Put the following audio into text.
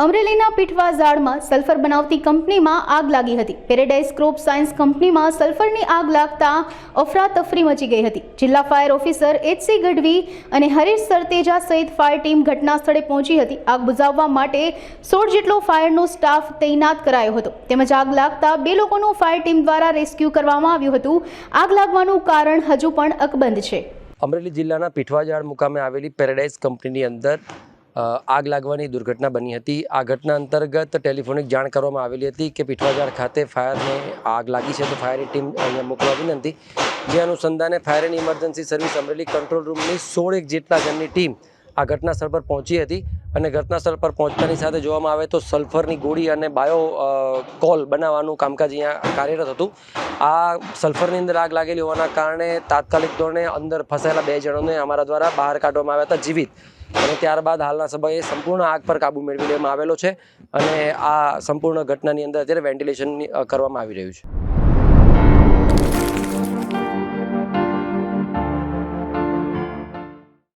અમરેલીના પીઠવા ઝાડમાં સલ્ફર બનાવતી કંપનીમાં આગ લાગી હતી। પેરેડાઇઝ ક્રોપ સાયન્સ કંપનીમાં સલ્ફરની આગ લાગતા અફરાતફરી મચી ગઈ હતી। જિલ્લા ફાયર ઓફિસર એચ.સી. ગઢવી અને હરીશ સરતેજા સહિત ફાયર ટીમ ઘટના સ્થળે પહોંચી હતી। આગ બુઝાવવા માટે 16 જેટલો ફાયરનો સ્ટાફ તૈનાત કરાયો હતો તેમજ આગ લાગતા 2 લોકોનું ફાયર ટીમ દ્વારા રેસ્ક્યુ કરવામાં આવ્યું હતું। આગ લાગવાનું કારણ હજુ પણ અકબંધ છે। અમરેલી જિલ્લાના પીઠવા ઝાડ મુકામે આવેલી પેરેડાઇઝ કંપનીની અંદર આગ લાગવાની દુર્ઘટના બની હતી। આ ઘટના અંતર્ગત ટેલિફોનિક જાણ કરવામાં આવેલી હતી કે પીઠવા ઝાડ ખાતે ફાયરને આગ લાગી છે તો ફાયરની ટીમ અહીંયા મોકલવા વિનંતી। જે અનુસંધાને fire and emergency service Amreli control રૂમની 16 જેટલા જણની ટીમ આ ઘટના સ્થળ પર પહોંચી હતી અને ઘટના સ્થળ પર પહોંચતાની સાથે જોવામાં આવે તો સલ્ફરની ગોળી અને બાયો કોલ બનાવવાનું કામકાજ અહીંયા કાર્યરત હતું। આ સલ્ફરની અંદર આગ લાગેલી હોવાના કારણે તાત્કાલિક ધોરણે અંદર ફસાયેલા 2 જણોને અમારા દ્વારા બહાર કાઢવામાં આવ્યા હતા જીવિત અને ત્યારબાદ હાલના સમયે સંપૂર્ણ આગ પર કાબૂ મેળવી લેવામાં આવેલો છે અને આ સંપૂર્ણ ઘટનાની અંદર અત્યારે વેન્ટિલેશન કરવામાં આવી રહ્યું છે।